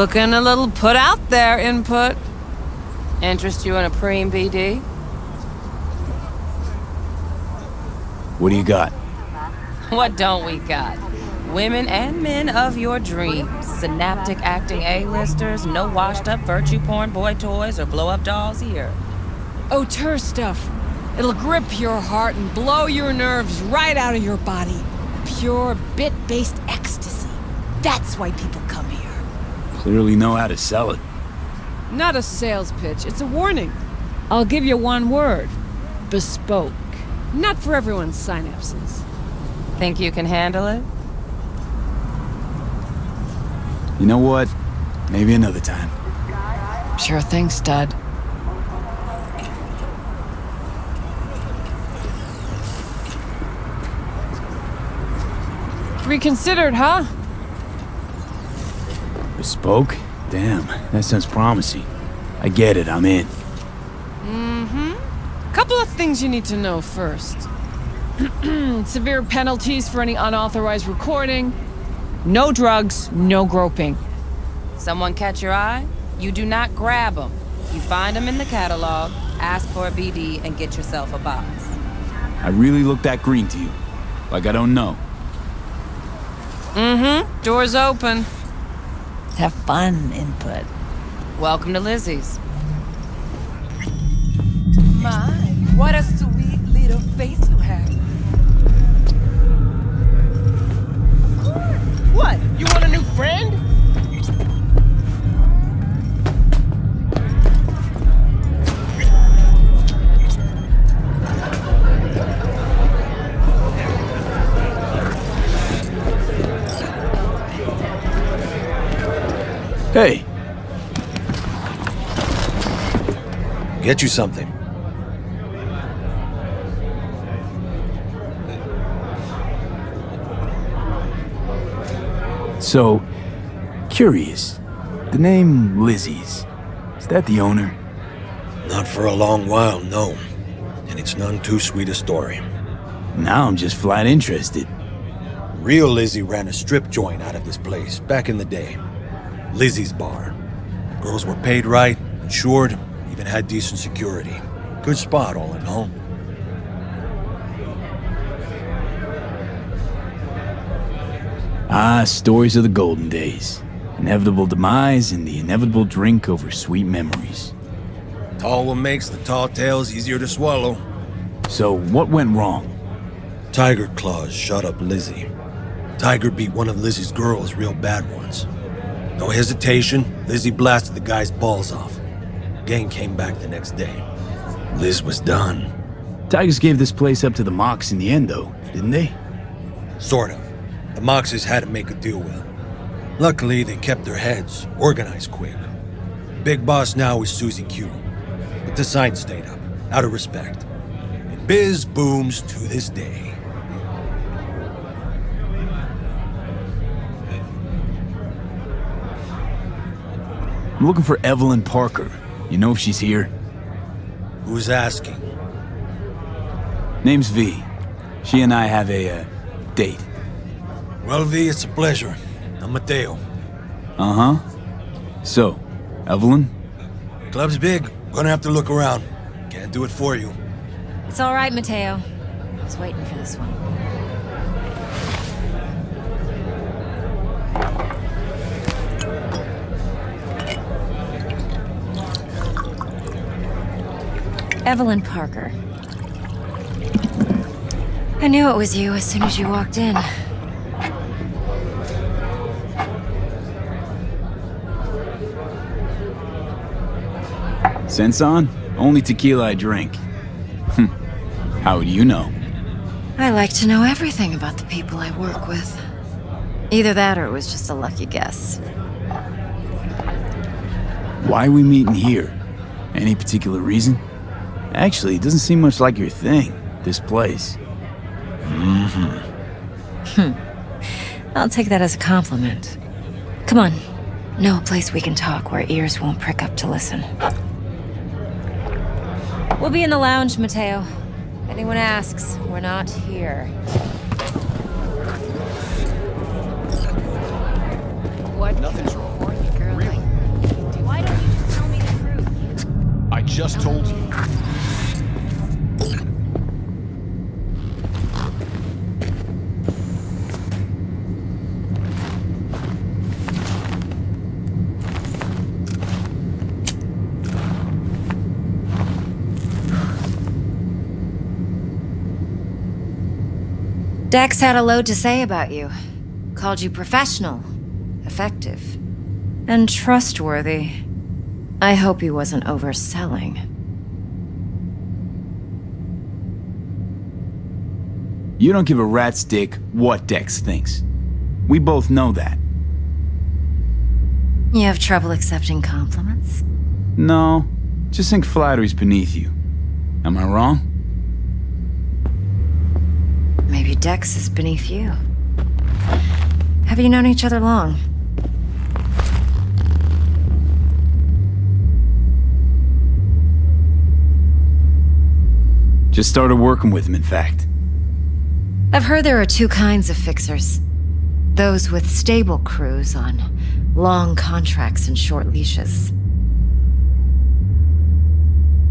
Looking a little put out there, Input. Interest you in a preem BD? What do you got? What don't we got? Women and men of your dreams. Synaptic acting A-listers, no washed-up virtue porn boy toys or blow-up dolls here. Auteur stuff. It'll grip your heart and blow your nerves right out of your body. Pure bit-based ecstasy. That's why people come here. Clearly know how to sell it. Not a sales pitch, it's a warning. I'll give you one word. Bespoke. Not for everyone's synapses. Think you can handle it? You know what? Maybe another time. Sure thing, stud. Reconsidered, huh? Bespoke? Damn, that sounds promising. I get it, I'm in. Couple of things you need to know first. Severe penalties for any unauthorized recording. No drugs, no groping. Someone catch your eye? You do not grab them. You find them in the catalog, ask for a BD, and get yourself a box. I really look that green to you. Like I don't know. Door's open. Have fun, Input. Welcome to Lizzie's. My, what a sweet little face you have. What? You want a new friend? Hey! Get you something. So, curious. The name Lizzie's. Is that the owner? Not for a long while, no. And it's none too sweet a story. Now I'm just flat interested. Real Lizzie ran a strip joint out of this place back in the day. Lizzie's Bar. Girls were paid right, insured, even had decent security. Good spot, all in all. Ah, stories of the golden days. Inevitable demise and the inevitable drink over sweet memories. Tall one makes the tall tales easier to swallow. So, what went wrong? Tiger Claws shot up Lizzie. Tiger beat one of Lizzie's girls real bad once. No hesitation, Lizzie blasted the guy's balls off. Gang came back the next day. Liz was done. Tigers gave this place up to the Mox in the end, though, didn't they? Sort of. The Moxes had to make a deal with them. Luckily, they kept their heads, organized quick. Big boss now is Susie Q. But the sign stayed up, out of respect. And biz booms to this day. I'm looking for Evelyn Parker. You know if she's here? Who's asking? Name's V. She and I have a, date. Well, V, it's a pleasure. I'm Mateo. Uh-huh. So, Evelyn? Club's big. Gonna have to look around. Can't do it for you. It's all right, Mateo. I was waiting for this one. Evelyn Parker. I knew it was you as soon as you walked in. Sense on? Only tequila I drink. How would you know? I like to know everything about the people I work with. Either that or it was just a lucky guess. Why are we meeting here? Any particular reason? Actually, it doesn't seem much like your thing, this place. I'll take that as a compliment. Come on. Know a place we can talk where ears won't prick up to listen. We'll be in the lounge, Mateo. If anyone asks, we're not here. What? Nothing's wrong. Really? just told you. Dex had a load to say about you. Called you professional, effective, and trustworthy. I hope he wasn't overselling. You don't give a rat's dick what Dex thinks. We both know that. You have trouble accepting compliments? No, just think flattery's beneath you. Am I wrong? Maybe Dex is beneath you. Have you known each other long? Just started working with him, in fact. I've heard there are two kinds of fixers. Those with stable crews on long contracts and short leashes.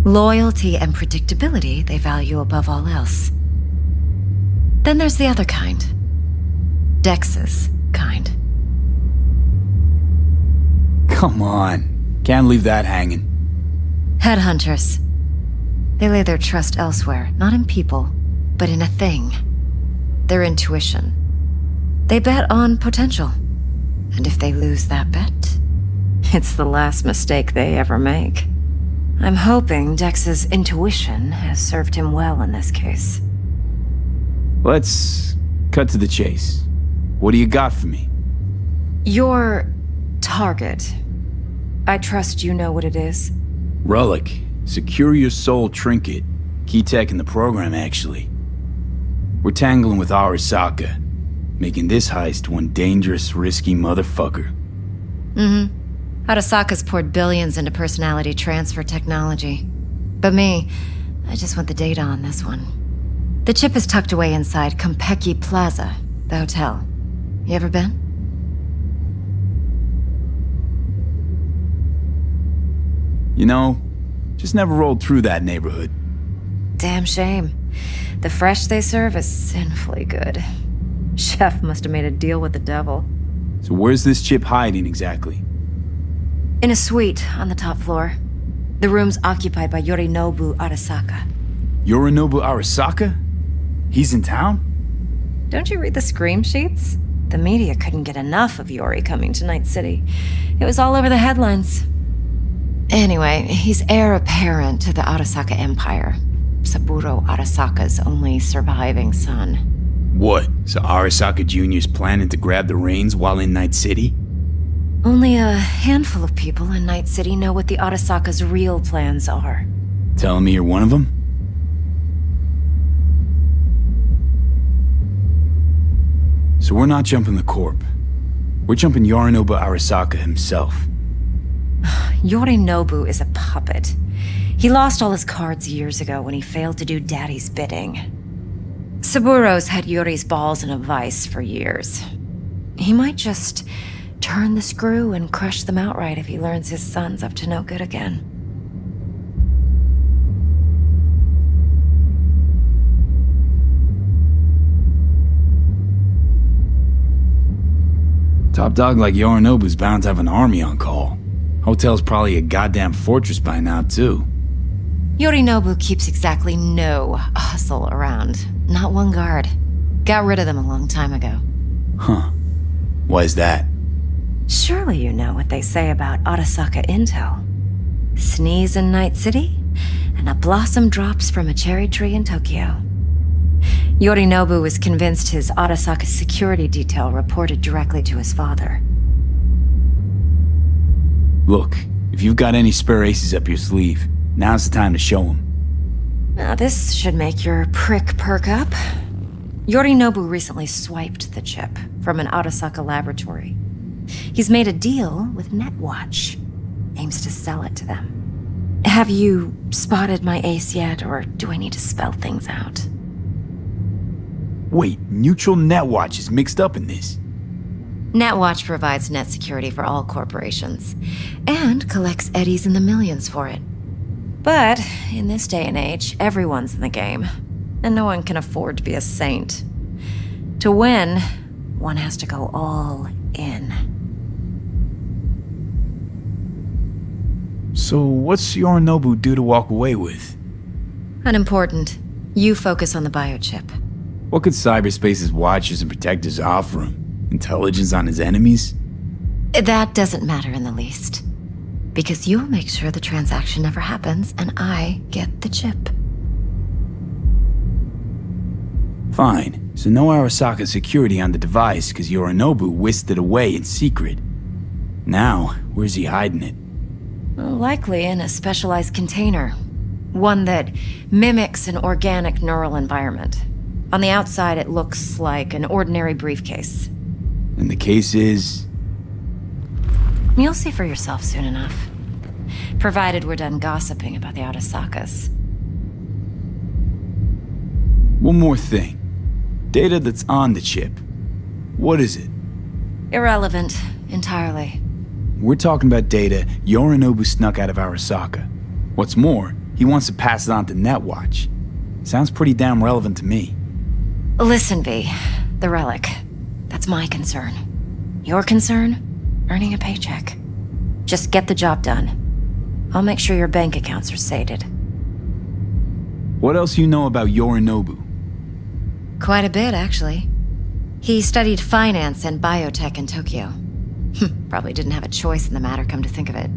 Loyalty and predictability they value above all else. Then there's the other kind. Dex's kind. Come on. Can't leave that hanging. Headhunters. They lay their trust elsewhere, not in people, but in a thing. Their intuition. They bet on potential. And if they lose that bet, it's the last mistake they ever make. I'm hoping Dex's intuition has served him well in this case. Let's cut to the chase. What do you got for me? Your target. I trust you know what it is. Relic. Secure your soul trinket. Key tech in the program, actually. We're tangling with Arasaka, making this heist one dangerous, risky motherfucker. Arasaka's poured billions into personality transfer technology. But me, I just want the data on this one. The chip is tucked away inside Konpeki Plaza, the hotel. You ever been? You know, just never rolled through that neighborhood. Damn shame. The fresh they serve is sinfully good. Chef must have made a deal with the devil. So where's this chip hiding exactly? In a suite on the top floor. The room's occupied by Yorinobu Arasaka. Yorinobu Arasaka? He's in town? Don't you read the scream sheets? The media couldn't get enough of Yori coming to Night City. It was all over the headlines. Anyway, he's heir apparent to the Arasaka Empire. Saburo Arasaka's only surviving son. What? So Arasaka Jr.'s planning to grab the reins while in Night City? Only a handful of people in Night City know what the Arasaka's real plans are. Telling me you're one of them? So we're not jumping the Corp. We're jumping Yorinobu Arasaka himself. Yorinobu is a puppet. He lost all his cards years ago when he failed to do Daddy's bidding. Saburo's had Yori's balls in a vice for years. He might just turn the screw and crush them outright if he learns his son's up to no good again. Top dog like Yorinobu's bound to have an army on call. Hotel's probably a goddamn fortress by now, too. Yorinobu keeps exactly no hustle around. Not one guard. Got rid of them a long time ago. Huh. Why is that? Surely you know what they say about Arasaka intel. Sneeze in Night City, and a blossom drops from a cherry tree in Tokyo. Yorinobu was convinced his Arasaka security detail reported directly to his father. Look, if you've got any spare aces up your sleeve, now's the time to show them. Now this should make your prick perk up. Yorinobu recently swiped the chip from an Arasaka laboratory. He's made a deal with Netwatch. Aims to sell it to them. Have you spotted my ace yet, or do I need to spell things out? Wait, Neutral Netwatch is mixed up in this. Netwatch provides net security for all corporations, and collects eddies in the millions for it. But in this day and age, everyone's in the game, and no one can afford to be a saint. To win, one has to go all in. So what's Yorinobu due to walk away with? Unimportant. You focus on the biochip. What could cyberspace's watchers and protectors offer him? Intelligence on his enemies? That doesn't matter in the least. Because you'll make sure the transaction never happens, and I get the chip. Fine. So no Arasaka security on the device because Yorinobu whisked it away in secret. Now, where's he hiding it? Likely in a specialized container. One that mimics an organic neural environment. On the outside, it looks like an ordinary briefcase. And the case is... You'll see for yourself soon enough. Provided we're done gossiping about the Arasakas. One more thing. Data that's on the chip. What is it? Irrelevant, entirely. We're talking about data Yorinobu snuck out of Arasaka. What's more, he wants to pass it on to Netwatch. Sounds pretty damn relevant to me. Listen, V. The relic. That's my concern. Your concern? Earning a paycheck. Just get the job done. I'll make sure your bank accounts are sated. What else you know about Yorinobu? Quite a bit, actually. He studied finance and biotech in Tokyo. Probably didn't have a choice in the matter, come to think of it.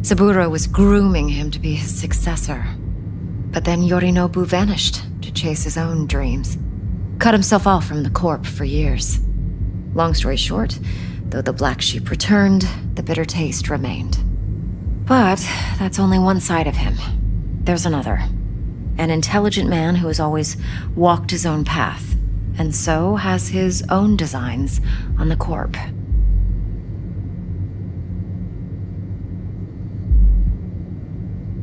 Saburo was grooming him to be his successor. But then Yorinobu vanished to chase his own dreams. Cut himself off from the Corp for years. Long story short, though the black sheep returned, the bitter taste remained. But that's only one side of him. There's another. An intelligent man who has always walked his own path, and so has his own designs on the Corp.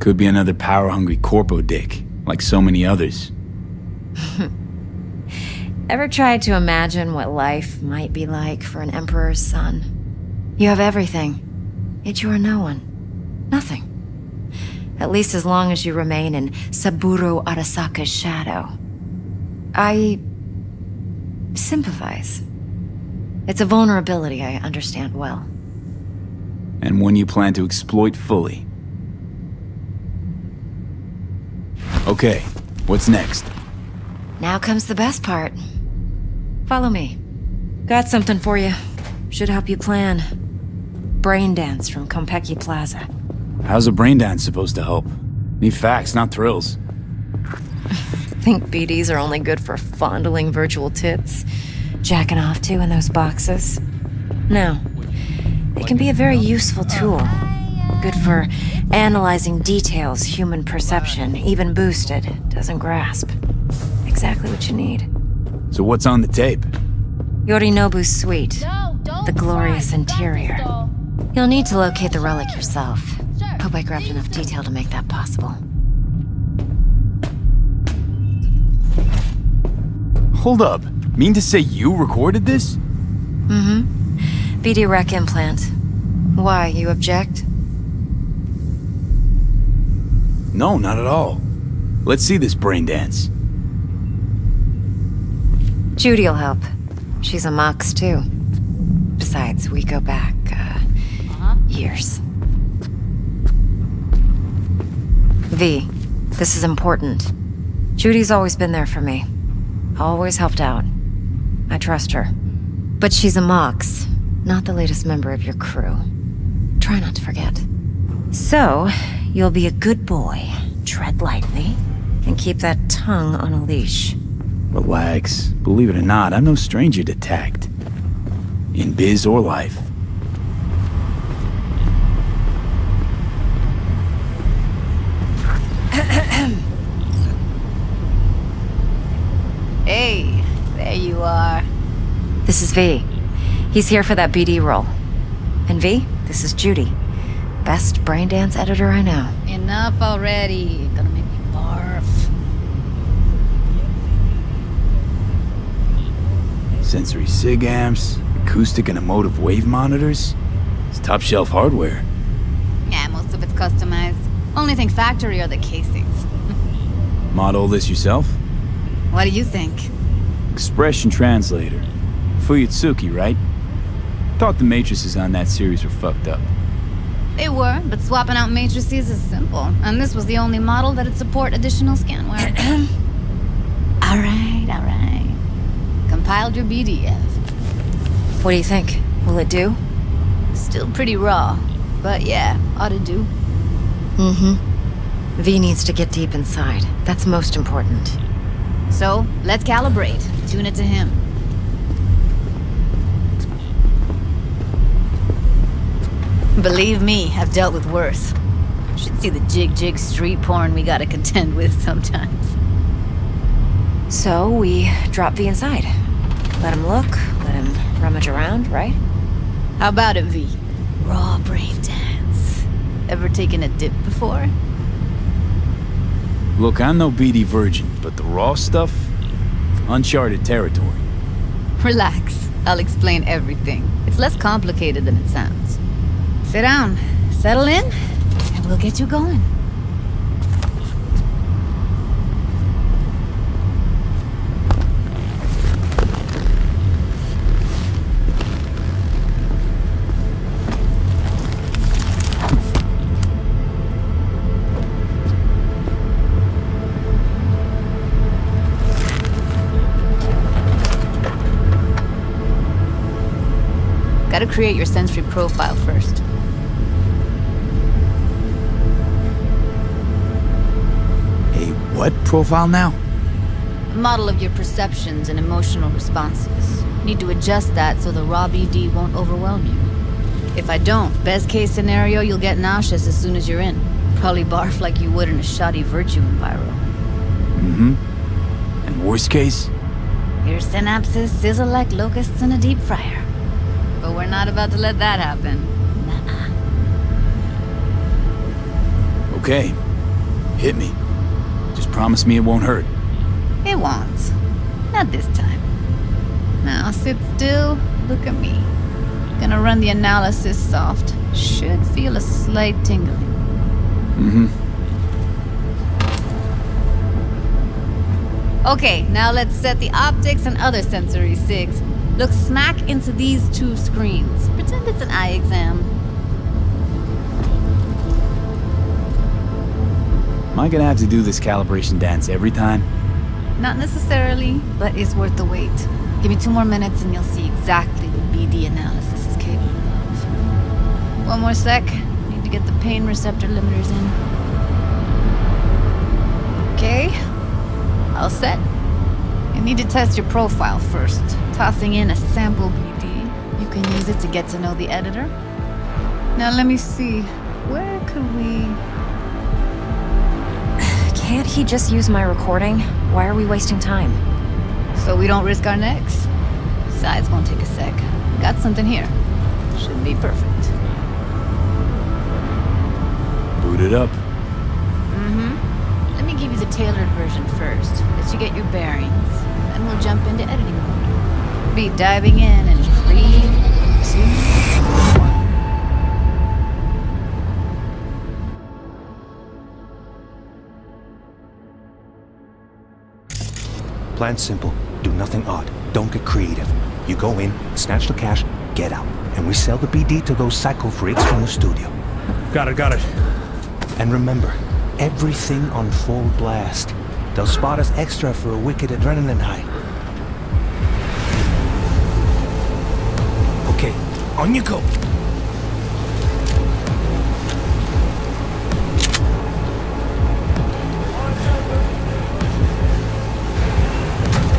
Could be another power-hungry corpo dick, like so many others. Ever tried to imagine what life might be like for an emperor's son? You have everything, yet you are no one. Nothing. At least as long as you remain in Saburo Arasaka's shadow. I sympathize. It's a vulnerability I understand well. And one you plan to exploit fully. Okay, what's next? Now comes the best part. Follow me. Got something for you. Should help you plan. Braindance from Konpeki Plaza. How's a braindance supposed to help? Need facts, not thrills. Think BDs are only good for fondling virtual tits? Jacking off to in those boxes? No. They can be a very useful tool. Good for analyzing details human perception, even boosted, doesn't grasp. Exactly what you need. So what's on the tape? Yorinobu's suite. The glorious interior. You'll need to locate the relic yourself. Hope I grabbed enough detail to make that possible. Hold up. Mean to say you recorded this? Mm-hmm. BD rec implant. Why, you object? No, not at all. Let's see this braindance. Judy'll help. She's a Mox, too. Besides, we go back, years. V, this is important. Judy's always been there for me. Always helped out. I trust her. But she's a Mox, not the latest member of your crew. Try not to forget. So, you'll be a good boy, tread lightly, and keep that tongue on a leash. Relax. Believe it or not, I'm no stranger to tact. In biz or life. Hey, there you are. This is V. He's here for that BD role. And V, this is Judy. Best braindance editor I know. Enough already. Gonna make me barf. Sensory sig amps, acoustic and emotive wave monitors. It's top shelf hardware. Yeah, most of it's customized. Only thing factory are the casings. Model this yourself? What do you think? Expression translator. Fuyutsuki, right? Thought the matrices on that series were fucked up. They were, but swapping out matrices is simple. And this was the only model that'd support additional scanware. Alright. Compiled your BDF. What do you think? Will it do? Still pretty raw, but yeah, ought to do. Mm-hmm. V needs to get deep inside. That's most important. So, let's calibrate. Tune it to him. Believe me, I've dealt with worse. Should see the jig street porn we gotta contend with sometimes. So, we drop V inside. Let him look, let him rummage around, right? How about it, V? Raw brain dance. Ever taken a dip before? Look, I'm no BD virgin, but the raw stuff? Uncharted territory. Relax. I'll explain everything. It's less complicated than it sounds. Sit down, settle in, and we'll get you going. Gotta create your sensory profile first. What profile now? A model of your perceptions and emotional responses. Need to adjust that so the raw BD won't overwhelm you. If I don't, best case scenario, you'll get nauseous as soon as you're in. Probably barf like you would in a shoddy virtue enviro. Mm-hmm. And worst case? Your synapses sizzle like locusts in a deep fryer. But we're not about to let that happen. Nuh-uh. Okay. Hit me. Just promise me it won't hurt. It won't. Not this time. Now sit still, look at me. Gonna run the analysis soft. Should feel a slight tingling. Mm-hmm. Okay, now let's set the optics and other sensory sigs. Look smack into these two screens. Pretend it's an eye exam. Am I gonna have to do this calibration dance every time? Not necessarily, but it's worth the wait. Give me 2 more minutes and you'll see exactly what BD analysis is capable of. One more sec. Need to get the pain receptor limiters in. Okay. All set. You need to test your profile first. Tossing in a sample BD. You can use it to get to know the editor. Now let me see. Where could we... Can't he just use my recording? Why are we wasting time? So we don't risk our necks. Besides, won't take a sec. Got something here. Should be perfect. Boot it up. Mm-hmm. Let me give you the tailored version first. Let you get your bearings. Then we'll jump into editing mode. Be diving in 3, 2, 1. Plan's simple. Do nothing odd. Don't get creative. You go in, snatch the cash, get out. And we sell the BD to those psycho freaks from the studio. Got it. And remember, everything on full blast. They'll spot us extra for a wicked adrenaline high. Okay, on you go.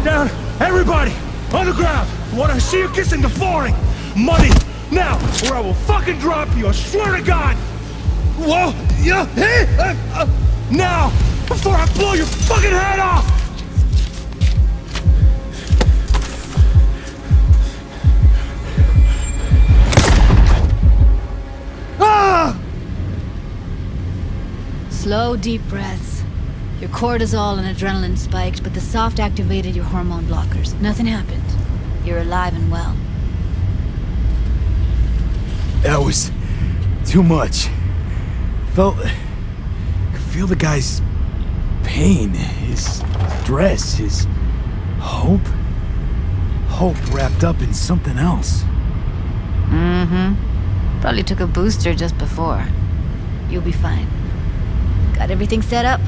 Down! Everybody! On the ground! I wanna see you kissing the flooring! Money! Now! Or I will fucking drop you, I swear to God! Whoa! Yeah! Hey! Now! Before I blow your fucking head off! Ah! Slow, deep breaths. Your cortisol and adrenaline spiked, but the soft activated your hormone blockers. Nothing happened. You're alive and well. That was too much. Felt feel the guy's pain, his stress, his hope. Hope wrapped up in something else. Probably took a booster just before. You'll be fine. Got everything set up?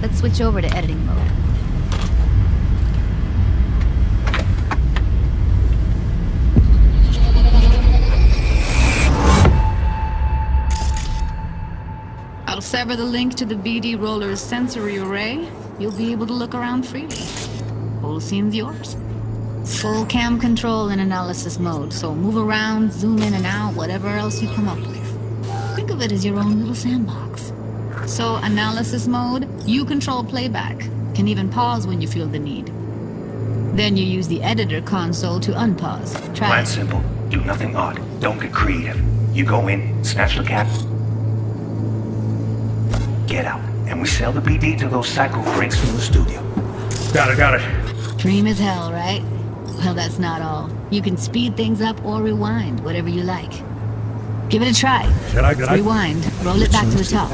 Let's switch over to editing mode. I'll sever the link to the BD Roller's sensory array. You'll be able to look around freely. Whole scene's yours. Full cam control in analysis mode, so move around, zoom in and out, whatever else you come up with. Think of it as your own little sandbox. So, analysis mode, you control playback. Can even pause when you feel the need. Then you use the editor console to unpause. Try Plan it. simple. Do nothing odd. Don't get creative. You go in, snatch the cat, get out, and we sell the BD to those psycho freaks from the studio. Got it. Dream as hell, right? Well, that's not all. You can speed things up or rewind, whatever you like. Give it a try. Rewind. Roll it back to the top.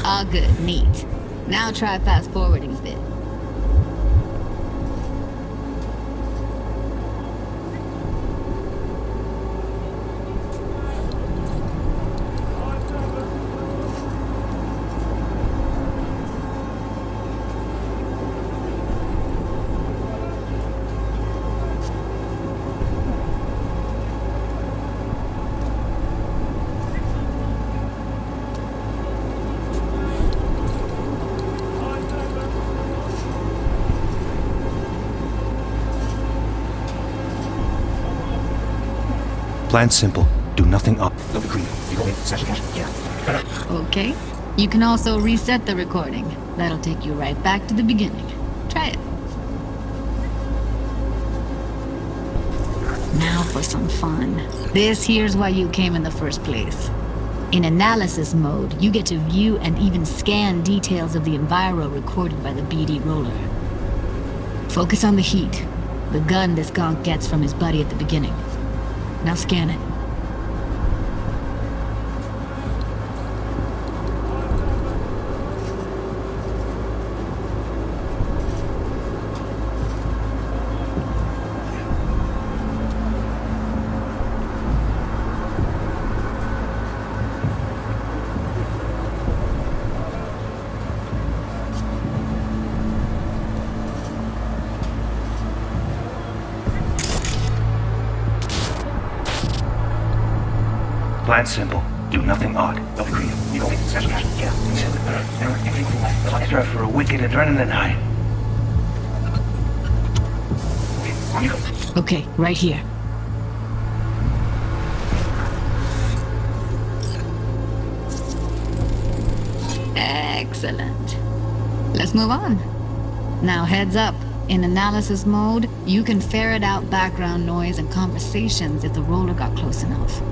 Ah, good. Neat. Now try fast forwarding a bit. Plan simple. Do nothing up. Don't be creative. You go in, snatch the cash, get out. Okay. You can also reset the recording. That'll take you right back to the beginning. Try it. Now for some fun. This here's why you came in the first place. In analysis mode, you get to view and even scan details of the enviro recorded by the BD roller. Focus on the heat, the gun this gonk gets from his buddy at the beginning. Now scan it. Plan simple. Do nothing odd. Don't be creative. You go in, snatch the cash, get out. Extra for a wicked adrenaline high. Okay, right here. Excellent. Let's move on. Now heads up. In analysis mode, you can ferret out background noise and conversations if the roller got close enough.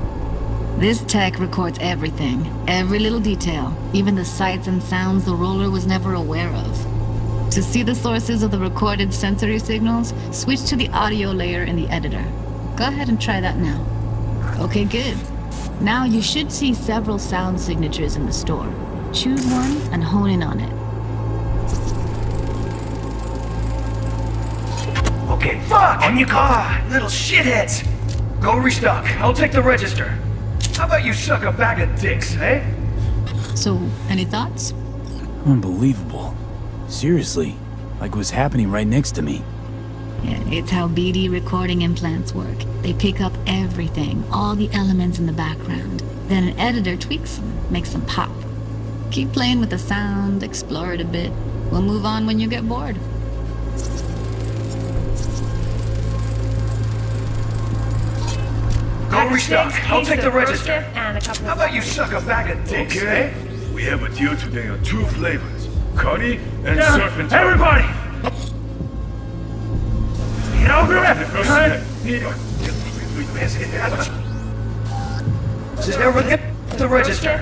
This tech records everything, every little detail, even the sights and sounds the roller was never aware of. To see the sources of the recorded sensory signals, switch to the audio layer in the editor. Go ahead and try that now. Okay, good. Now you should see several sound signatures in the store. Choose one and hone in on it. Okay, fuck! On your car, little shitheads! Go restock. I'll take the register. How about you suck a bag of dicks, eh? So, any thoughts? Unbelievable. Seriously, like it was happening right next to me. Yeah, it's how BD recording implants work. They pick up everything, all the elements in the background. Then an editor tweaks them, makes them pop. Keep playing with the sound, explore it a bit. We'll move on when you get bored. Go restock. I'll take the register. How about you suck a bag of dicks, eh? We have a deal today on 2 flavors. Connie and Serpent. Everybody! Never get the register.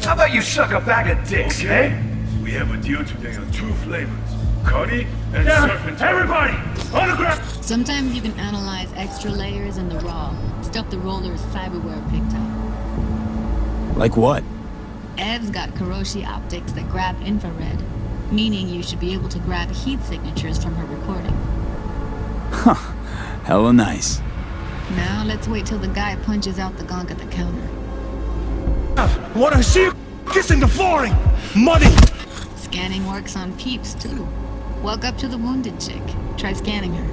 How about you suck a bag of dicks, eh? We have a deal today on 2 flavors. Connie and Serpent. Everybody! On the ground! Sometimes you can analyze extra layers in the raw, stuff the roller's cyberware picked up. Like what? Ev's got Kiroshi optics that grab infrared, meaning you should be able to grab heat signatures from her recording. Huh. Hella nice. Now let's wait till the guy punches out the gong at the counter. What I see? Kissing the flooring! Muddy! Scanning works on peeps, too. Walk up to the wounded chick. Try scanning her.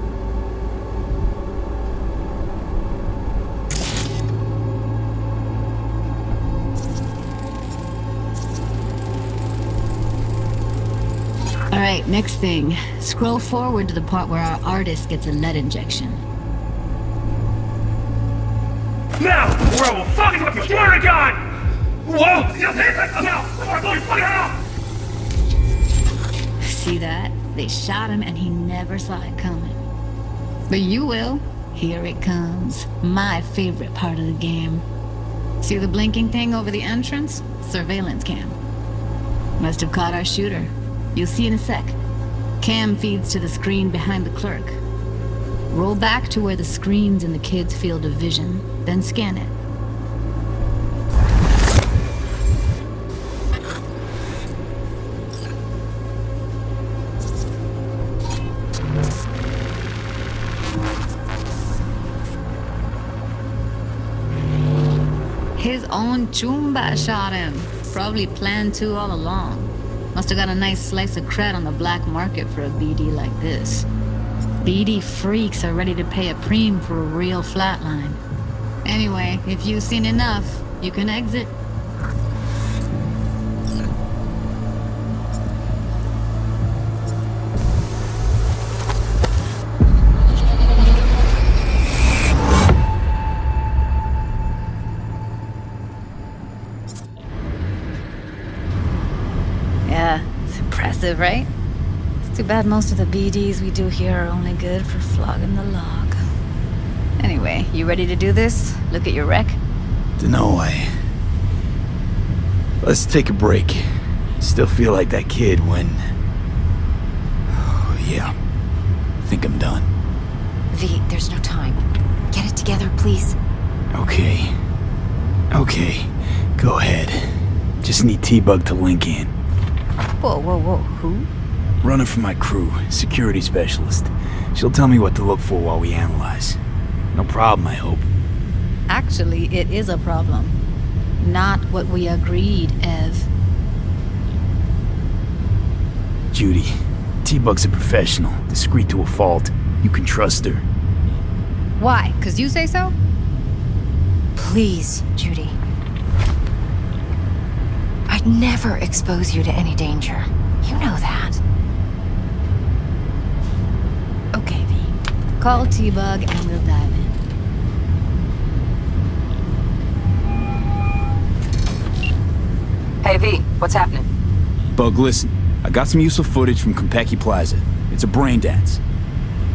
Alright, next thing. Scroll forward to the part where our artist gets a lead injection. Now, or I will fucking with you, swear to God! Whoa! Now! See that? They shot him and he never saw it coming. But you will. Here it comes. My favorite part of the game. See the blinking thing over the entrance? Surveillance cam. Must have caught our shooter. You'll see in a sec. Cam feeds to the screen behind the clerk. Roll back to where the screen's in the kid's field of vision, then scan it. His own Chumba shot him. Probably planned to all along. Must have got a nice slice of cred on the black market for a BD like this. BD freaks are ready to pay a preem for a real flatline. Anyway, if you've seen enough, you can exit. Yeah, it's impressive, right? It's too bad most of the BDs we do here are only good for flogging the log. Anyway, you ready to do this? Look at your rec? Dunno, Let's take a break. Still feel like that kid when... Oh, yeah. I think I'm done. V, there's no time. Get it together, please. Okay. Okay. Go ahead. Just need T-Bug to link in. Whoa, whoa, whoa, who? Runner for my crew, security specialist. She'll tell me what to look for while we analyze. No problem, I hope. Actually, it is a problem. Not what we agreed, Ev. Judy, T-Bug's a professional, discreet to a fault. You can trust her. Why? 'Cause you say so? Please, Judy. I'd never expose you to any danger. You know that. Okay, V. Call T-Bug and we'll dive in. Hey, V, what's happening? Bug, listen. I got some useful footage from Konpeki Plaza. It's a Braindance.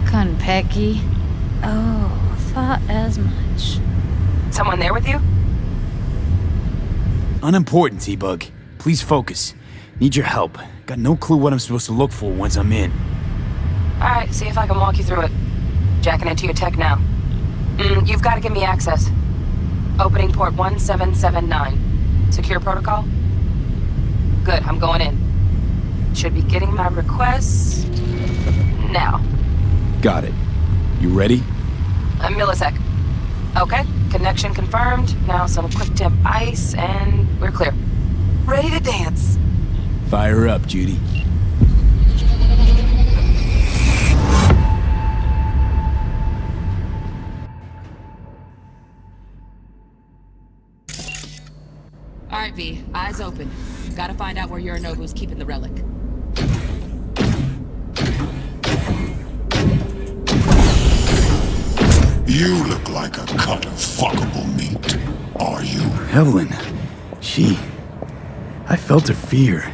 Konpeki? Oh, thought as much. Someone there with you? Unimportant, T-Bug. Please focus. Need your help. Got no clue what I'm supposed to look for once I'm in. Alright, see if I can walk you through it. Jacking into your tech now. You've got to give me access. Opening port 1779. Secure protocol? Good, I'm going in. Should be getting my requests... now. Got it. You ready? A millisec. Okay, connection confirmed. Now some quick temp ice, and we're clear. Ready to dance. Fire up, Judy. Alright, V. Eyes open. Gotta find out where Yorinobu's keeping the relic. You look like a cut of fuckable meat. Are you? Evelyn. I felt her fear.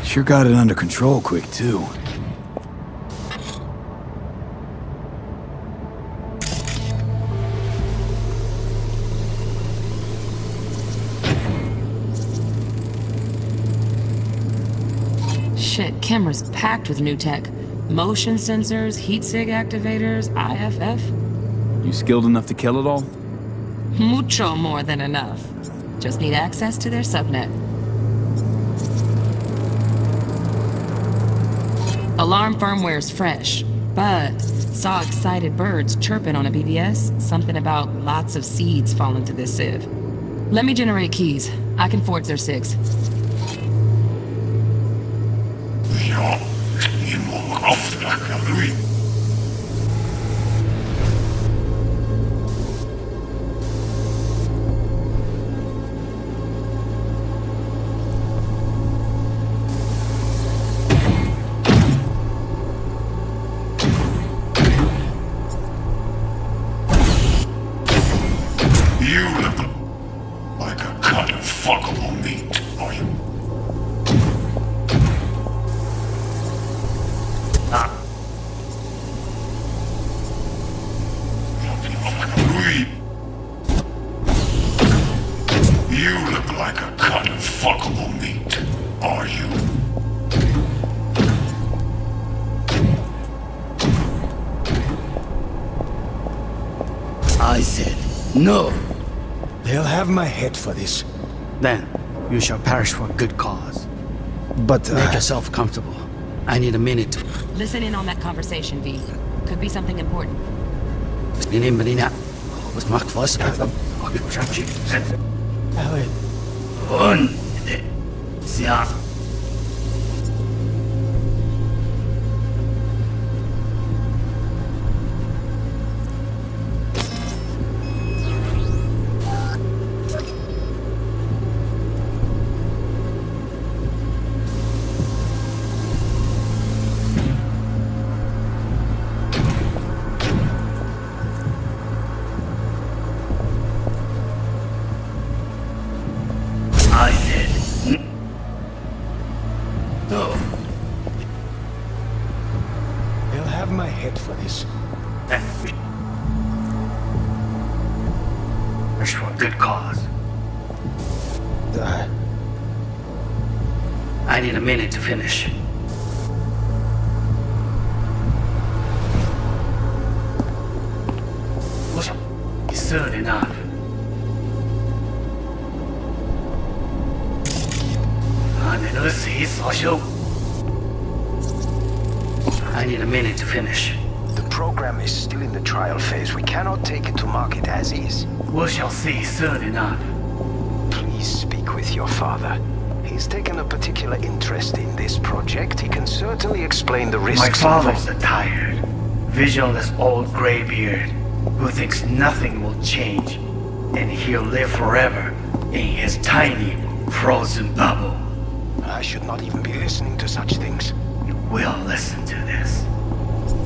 Sure got it under control quick, too. Shit, camera's packed with new tech. Motion sensors, heat sig activators, IFF. You skilled enough to kill it all? Mucho more than enough. Just need access to their subnet. Alarm firmware's fresh, but saw excited birds chirping on a BBS. Something about lots of seeds falling to this sieve. Let me generate keys. I can forge their SIGs. Ja, je moet afdragen, Louis. You look like a cut of fuckable meat, are you? Louis. You look like a cut of fuckable meat, are you? I said no. They'll have my head for this. Then you shall perish for a good cause. But, Make yourself comfortable. I need a minute to... Listen in on that conversation, V. Could be something important. I said no. They'll have my head for this. Perish for a good cause. I need a minute to finish. Soon enough. I need a minute to finish. The program is still in the trial phase. We cannot take it to market as is. We shall see soon enough. Please speak with your father. He's taken a particular interest in this project. He can certainly explain the risks. My father's a tired, visionless old graybeard who thinks nothing will change, and he'll live forever in his tiny, frozen bubble. I should not even be listening to such things. You will listen to this.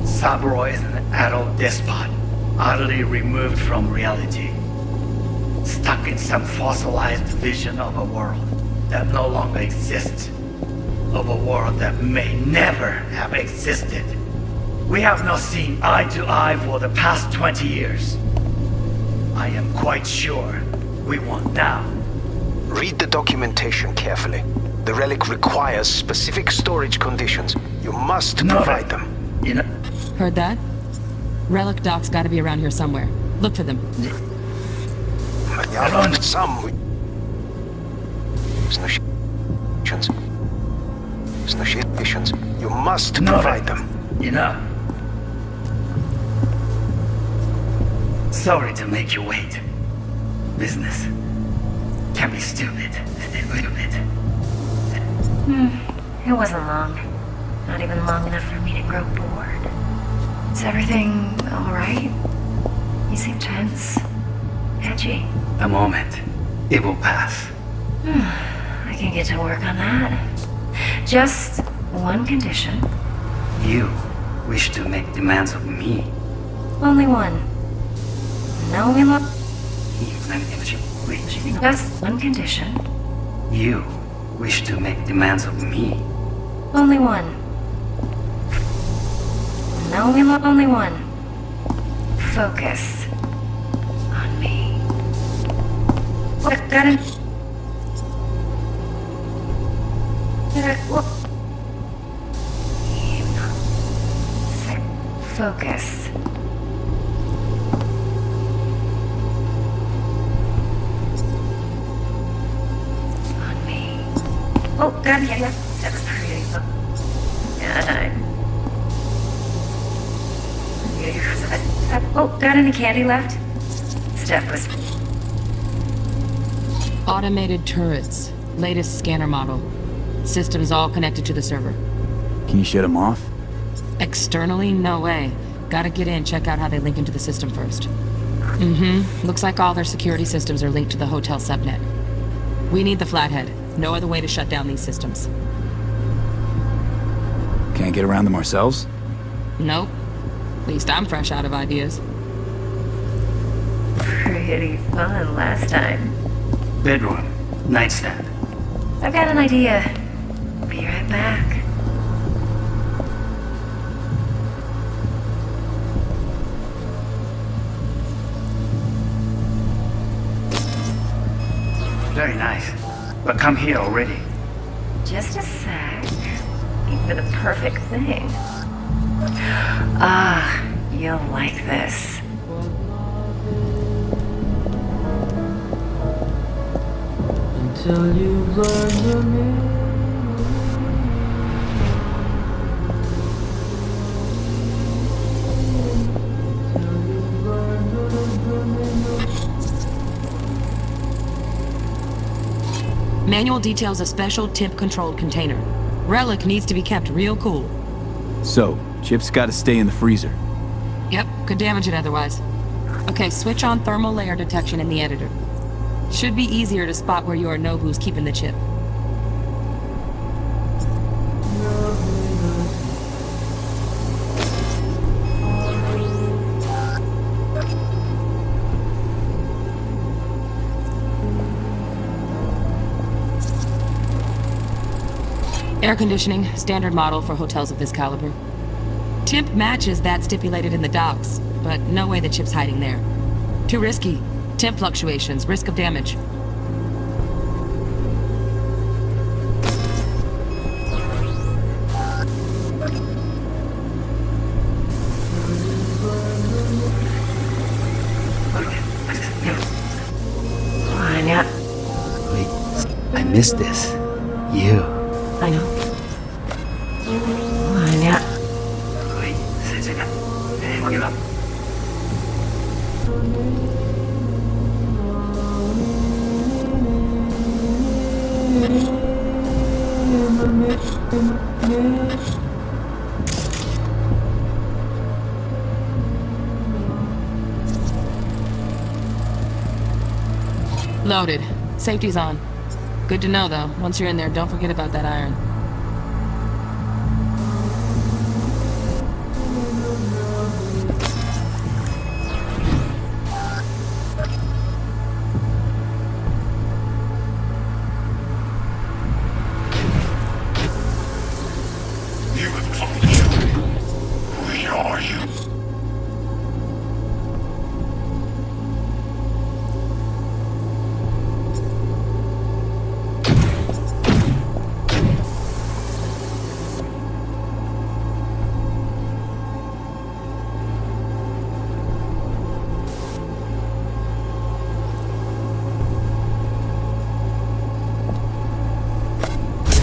Saburo is an adult despot, utterly removed from reality. Stuck in some fossilized vision of a world that no longer exists. Of a world that may never have existed. We have not seen eye to eye for the past 20 years. I am quite sure we won't now. Read the documentation carefully. The relic requires specific storage conditions. You must provide them. You know... Heard that? Relic docs gotta be around here somewhere. Look for them. Some... You must provide them. You know... Sorry to make you wait. Business can be stupid. It wasn't long. Not even long enough for me to grow bored. Is everything alright? You seem tense. Edgy. A moment. It will pass. I can get to work on that. Just one condition. You wish to make demands of me. Only one. No, just one condition. You wish to make demands of me. Only one. No, only one. Focus on me. What? Got it. Focus. Oh, got any candy? That was pretty. Oh, got any candy left? Steph was. Automated turrets. Latest scanner model. Systems all connected to the server. Can you shut them off? Externally, no way. Gotta get in, check out how they link into the system first. Looks like all their security systems are linked to the hotel subnet. We need the flathead. No other way to shut down these systems. Can't get around them ourselves? Nope. At least I'm fresh out of ideas. Pretty fun last time. Bedroom. Nightstand. I've got an idea. Be right back. Very nice. But come here already. Just a sec. Even the perfect thing. Ah, you'll like this. Until you learn the meaning. Manual details a special temp-controlled container. Relic needs to be kept real cool. So, Chip's gotta stay in the freezer. Yep, could damage it otherwise. Okay, switch on thermal layer detection in the editor. Should be easier to spot where Yorinobu's keeping the chip. Air conditioning, standard model for hotels of this caliber. Temp matches that stipulated in the docs, but no way the chip's hiding there. Too risky. Temp fluctuations, risk of damage. Anya. Wait, I missed this. You. I know. Anya. Wait, 세제가 대박이다. Loaded. Safety's on. Good to know, though. Once you're in there, don't forget about that iron. You have told you. Where are you?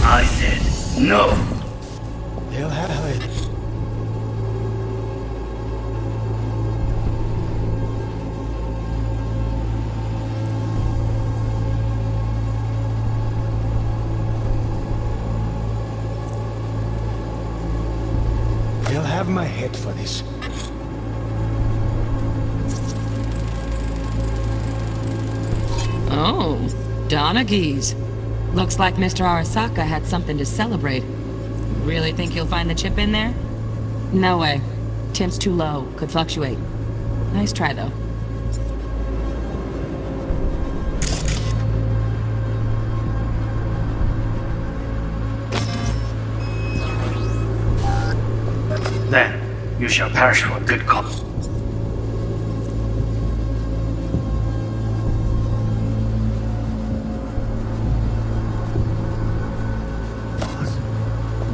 I said no. They'll have it. They'll have my head for this. Oh, Donaghys. Looks like Mr. Arasaka had something to celebrate. Really think you'll find the chip in there? No way. Temp's too low. Could fluctuate. Nice try, though. Then you shall perish for a good cause.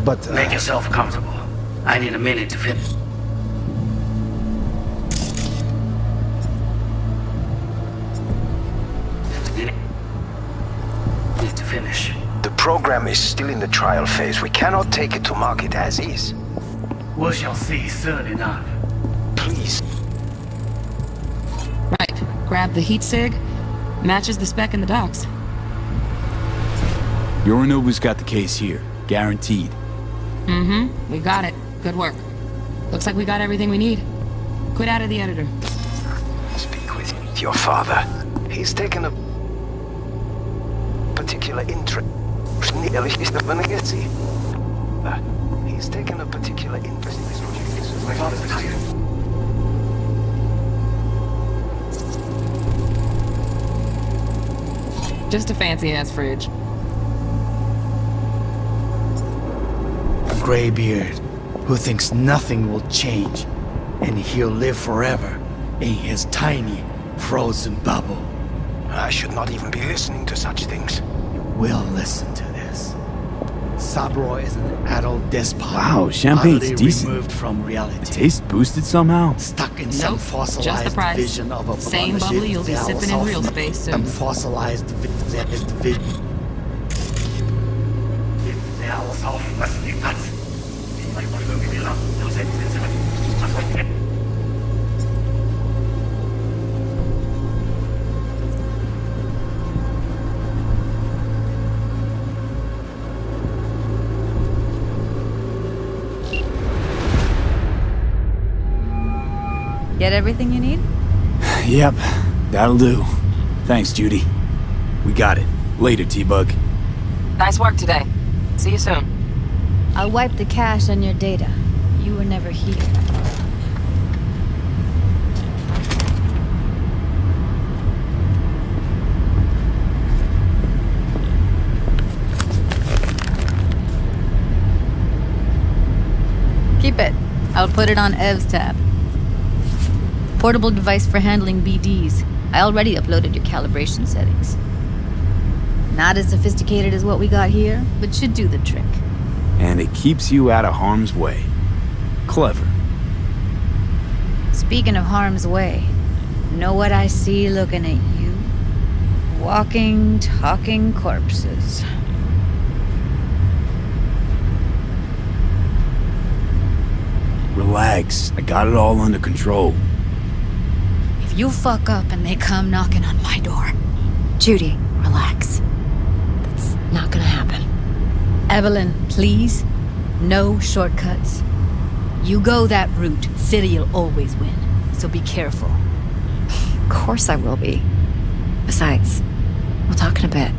But Make yourself comfortable. I need a minute to finish. Need to finish. the program is still in the trial phase. We cannot take it to market as is. We shall see soon enough. Please. Right. Grab the heat sig. Matches the spec in the docs. Yorinobu's got the case here. Guaranteed. We got it. Good work. Looks like we got everything we need. Quit out of the editor. Speak with your father. He's taken a particular interest. He's taken a particular interest in this project. My father's retired. Just a fancy-ass fridge. A graybeard who thinks nothing will change and he'll live forever in his tiny, frozen bubble. I should not even be listening to such things. We'll listen to this. Sabro is an adult despot. Wow, champagne's utterly decent. removed from reality. The taste boosted somehow? Stuck in some just the fossilized price. vision of a Same bubbly you'll be sipping in real space soon. And fossilized vision. Get everything you need? Yep, that'll do. Thanks, Judy. We got it. Later, T-Bug. Nice work today. See you soon. I'll wipe the cache on your data. You were never here. Keep it. I'll put it on Ev's tab. Portable device for handling BDs. I already uploaded your calibration settings. Not as sophisticated as what we got here, but should do the trick. And it keeps you out of harm's way. Clever. Speaking of harm's way, know what I see looking at you? Walking, talking corpses. Relax. I got it all under control. If you fuck up and they come knocking on my door. Judy, relax. That's not gonna happen. Evelyn, please. No shortcuts. You go that route, City'll always win. So be careful. Of course I will be. Besides, we'll talk in a bit.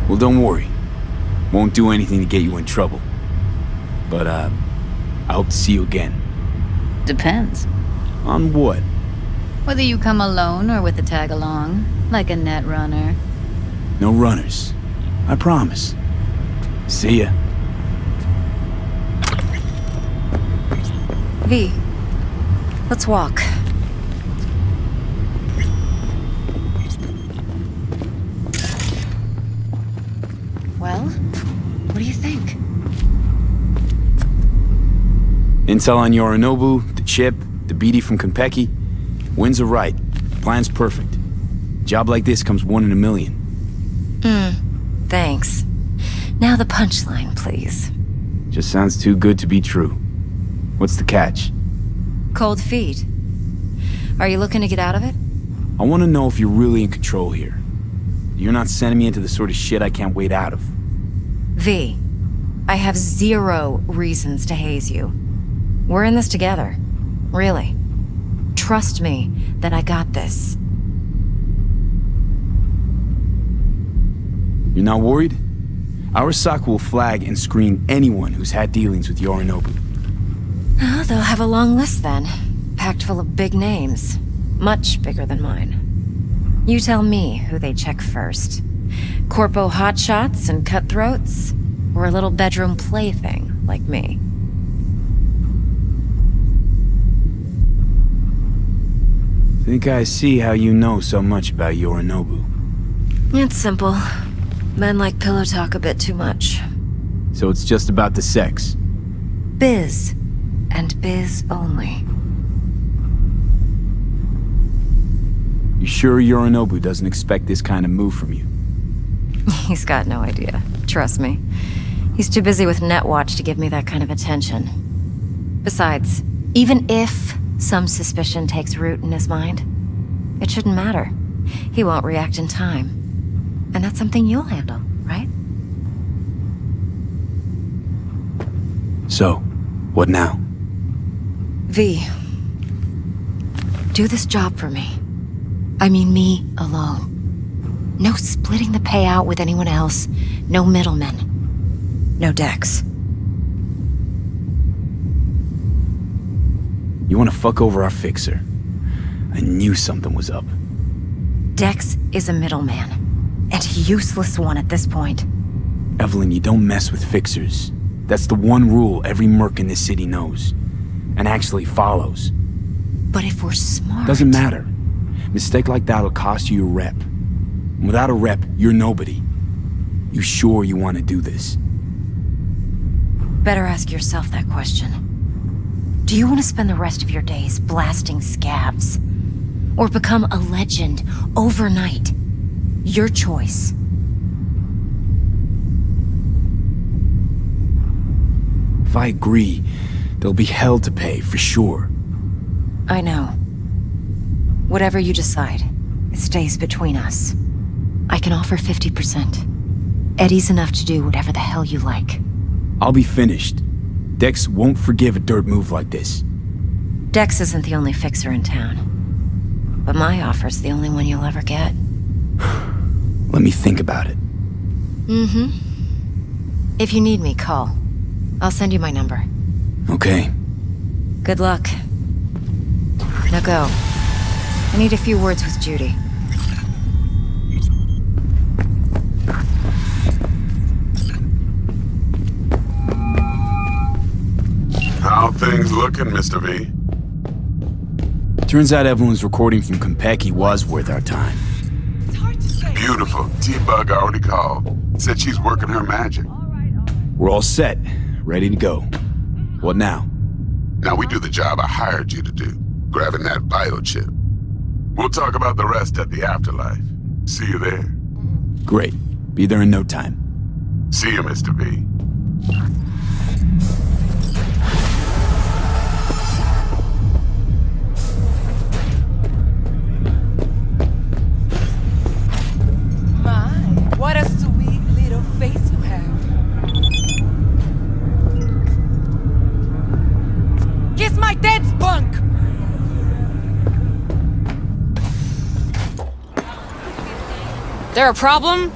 Well, don't worry. Won't do anything to get you in trouble. But, I hope to see you again. Depends. On what? Whether you come alone or with a tag along, like a net runner. No runners. I promise. See ya. V, let's walk. Well, what do you think? Intel on Yorinobu, the chip, the BD from Konpeki. Winds are right. Plan's perfect. Job like this comes 1 in a million. Thanks. Now the punchline, please. Just sounds too good to be true. What's the catch? Cold feet. Are you looking to get out of it? I want to know if you're really in control here. You're not sending me into the sort of shit I can't wait out of. V, I have 0 reasons to haze you. We're in this together. Really. Trust me that I got this. You're not worried? Arasaka will flag and screen anyone who's had dealings with Yorinobu. Oh, they'll have a long list then. Packed full of big names. Much bigger than mine. You tell me who they check first. Corpo hotshots and cutthroats? Or a little bedroom plaything like me? Think I see how you know so much about Yorinobu. It's simple. Men like pillow talk a bit too much. So it's just about the sex. Biz. And biz only. You sure Yorinobu doesn't expect this kind of move from you? He's got no idea. Trust me. He's too busy with Netwatch to give me that kind of attention. Besides, even if some suspicion takes root in his mind, it shouldn't matter. He won't react in time. And that's something you'll handle, right? So, what now? V. Do this job for me. I mean me alone. No splitting the payout with anyone else. No middlemen. No Dex. You want to fuck over our fixer? I knew something was up. Dex is a middleman. And a useless one at this point. Evelyn, you don't mess with fixers. That's the one rule every merc in this city knows. And actually follows. But if we're smart... Doesn't matter. Mistake like that'll cost you your rep. And without a rep, you're nobody. You sure you want to do this? Better ask yourself that question. Do you want to spend the rest of your days blasting scabs? Or become a legend overnight? Your choice. If I agree, there'll be hell to pay, for sure. I know. Whatever you decide, it stays between us. I can offer 50%. Eddie's enough to do whatever the hell you like. I'll be finished. Dex won't forgive a dirt move like this. Dex isn't the only fixer in town. But my offer's the only one you'll ever get. Let me think about it. Mm-hmm. If you need me, call. I'll send you my number. Okay. Good luck. Now go. I need a few words with Judy. How things looking, Mr. V? Turns out Evelyn's recording from Konpeki was worth our time. Beautiful. T-Bug already called. Said she's working her magic. We're all set. Ready to go. What now? Now we do the job I hired you to do. Grabbing that biochip. We'll talk about the rest at the afterlife. See you there. Great. Be there in no time. See you, Mr. V. What a sweet little face you have. Kiss my dead spunk! There a problem?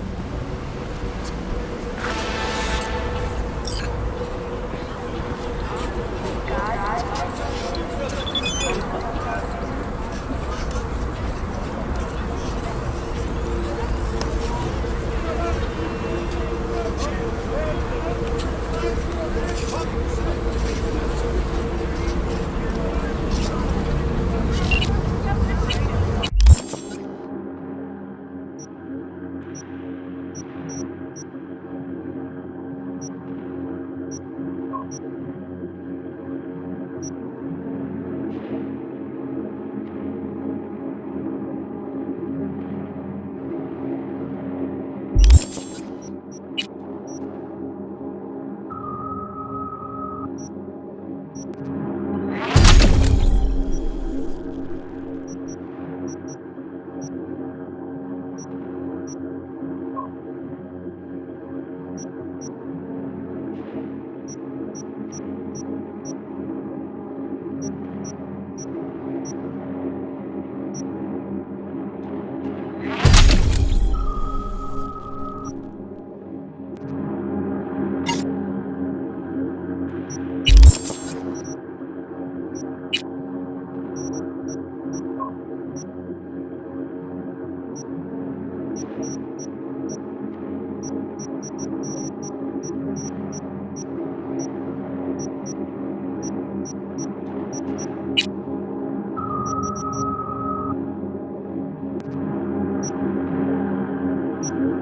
Thank you.